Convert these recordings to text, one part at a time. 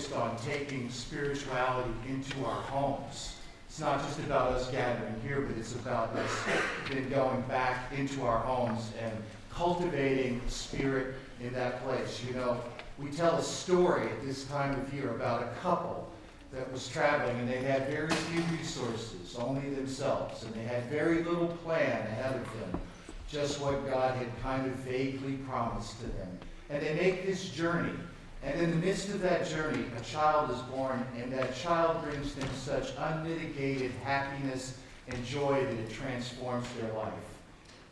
focused on taking spirituality into our homes. It's not just about us gathering here, but it's about us then going back into our homes and cultivating spirit in that place. You know, we tell a story at this time of year about a couple that was traveling, and they had very few resources, only themselves, and they had very little plan ahead of them, just what God had kind of vaguely promised to them. And they make this journey, and in the midst of that journey, a child is born, and that child brings them such unmitigated happiness and joy that it transforms their life.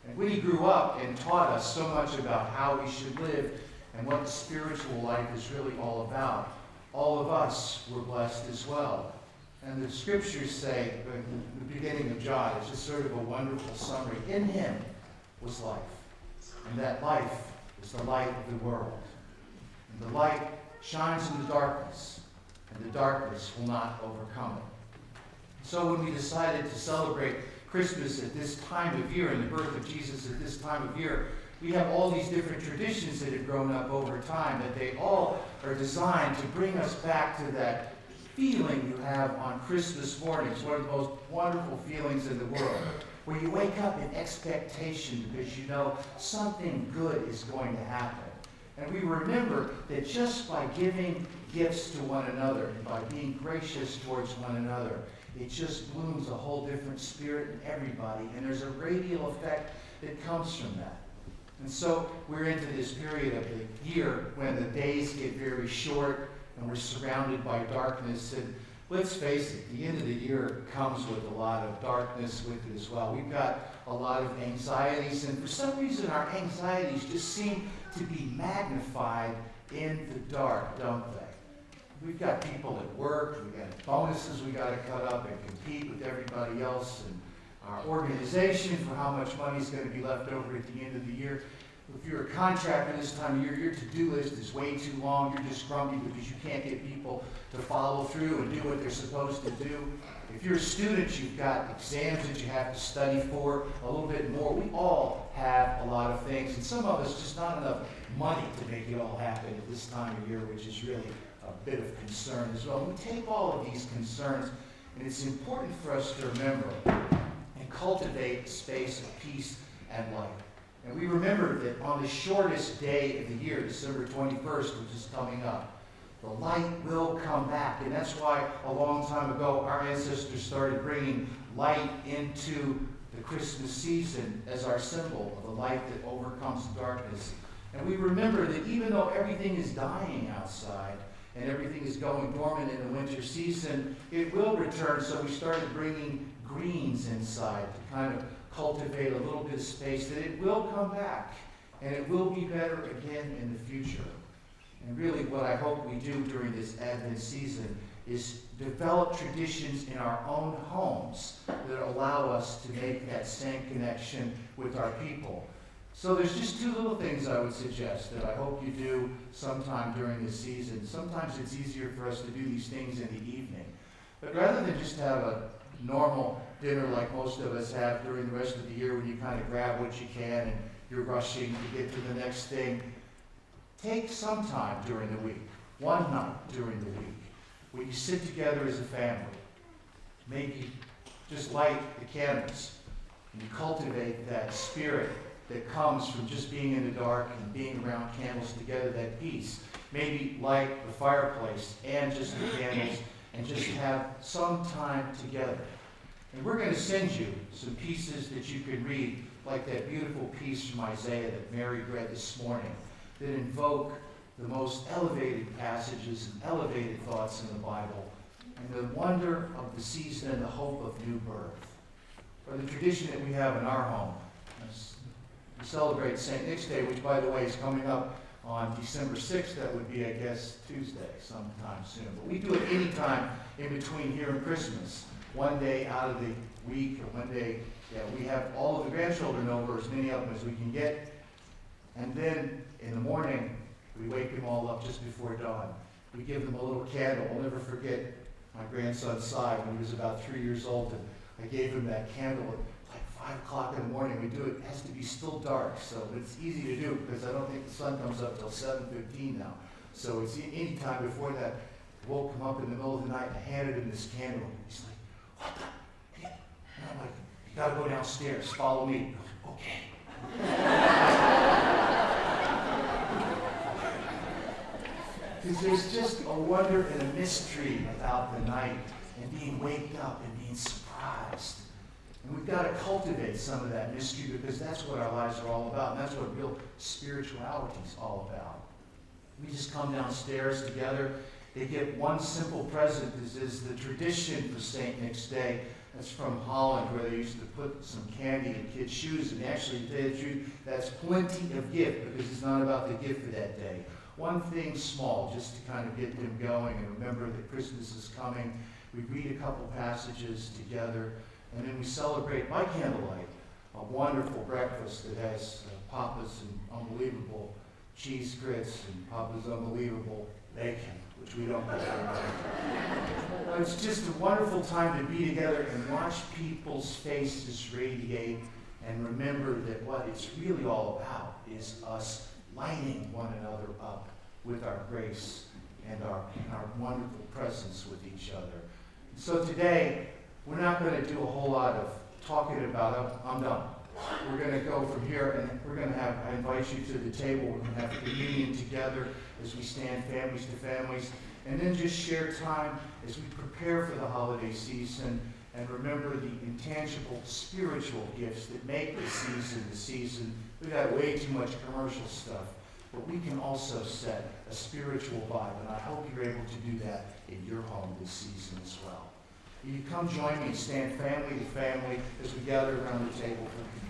And when he grew up and taught us so much about how we should live and what the spiritual life is really all about, all of us were blessed as well. And the scriptures say, in the beginning of John, it's just sort of a wonderful summary. In him was life, and that life is the light of the world. And the light shines in the darkness, and the darkness will not overcome it. So when we decided to celebrate Christmas at this time of year and the birth of Jesus at this time of year, we have all these different traditions that have grown up over time, that they all are designed to bring us back to that feeling you have on Christmas mornings, one of the most wonderful feelings in the world, where you wake up in expectation because you know something good is going to happen. And we remember that just by giving gifts to one another and by being gracious towards one another, it just blooms a whole different spirit in everybody, and there's a radial effect that comes from that. And so we're into this period of the year when the days get very short and we're surrounded by darkness. And let's face it, the end of the year comes with a lot of darkness with it as well. We've got a lot of anxieties, and for some reason our anxieties just seem to be magnified in the dark, don't they? We've got people at work, we've got bonuses we got to cut up and compete with everybody else, and our organization for how much money is going to be left over at the end of the year. If you're a contractor this time of year, your to-do list is way too long. You're just grumpy because you can't get people to follow through and do what they're supposed to do. If you're a student, you've got exams that you have to study for, a little bit more. We all have a lot of things, and some of us just not enough money to make it all happen at this time of year, which is really a bit of concern as well. We take all of these concerns, and it's important for us to remember and cultivate a space of peace and light. And we remember that on the shortest day of the year, December 21st, which is coming up, the light will come back. And that's why a long time ago, our ancestors started bringing light into the Christmas season as our symbol of the light that overcomes darkness. And we remember that even though everything is dying outside and everything is going dormant in the winter season, it will return. So we started bringing greens inside to kind of cultivate a little bit of space, that it will come back and it will be better again in the future. And really what I hope we do during this Advent season is develop traditions in our own homes that allow us to make that same connection with our people. So there's just two little things I would suggest that I hope you do sometime during this season. Sometimes it's easier for us to do these things in the evening. But rather than just have a normal dinner like most of us have during the rest of the year when you kind of grab what you can and you're rushing to get to the next thing, take some time during the week, one night during the week, when you sit together as a family. Maybe just light the candles and you cultivate that spirit that comes from just being in the dark and being around candles together, that peace. Maybe light the fireplace and just the candles and just have some time together. And we're going to send you some pieces that you can read, like that beautiful piece from Isaiah that Mary read this morning, that invoke the most elevated passages and elevated thoughts in the Bible, and the wonder of the season and the hope of new birth. Or the tradition that we have in our home. We celebrate St. Nick's Day, which, by the way, is coming up on December 6th. That would be, I guess, Tuesday sometime soon. But we do it any time in between here and Christmas. One day out of the week, or one day, we have all of the grandchildren over, as many of them as we can get. And then in the morning, we wake them all up just before dawn. We give them a little candle. I'll never forget my grandson, Cy, when he was about 3 years old, and I gave him that candle at like 5 o'clock in the morning. We do it, it has to be still dark, so it's easy to do because I don't think the sun comes up till 7:15 now. So it's any time before that. woke him up in the middle of the night and I handed him this candle. He's like, what the? And I'm like, you gotta go downstairs, follow me. He goes, okay. Because there's just a wonder and a mystery about the night and being waked up and being surprised. And we've got to cultivate some of that mystery because that's what our lives are all about. And that's what real spirituality is all about. We just come downstairs together. They get one simple present. This is the tradition for St. Nick's Day. That's from Holland, where they used to put some candy in kids' shoes. And actually, that's plenty of gift because it's not about the gift for that day. One thing small, just to kind of get them going and remember that Christmas is coming. We read a couple passages together, and then we celebrate by candlelight a wonderful breakfast that has Papa's and unbelievable cheese grits and Papa's unbelievable bacon, which we don't get very much. But it's just a wonderful time to be together and watch people's faces radiate and remember that what it's really all about is us lighting one another up with our grace and our wonderful presence with each other. So today, we're not going to do a whole lot of talking about it. I'm done. We're going to go from here and we're going to have, I invite you to the table, we're going to have communion together as we stand families to families, and then just share time as we prepare for the holiday season and remember the intangible spiritual gifts that make the season the season. We've got way too much commercial stuff, but we can also set a spiritual vibe, and I hope you're able to do that in your home this season as well. You come join me and stand family to family as we gather around the table for communion.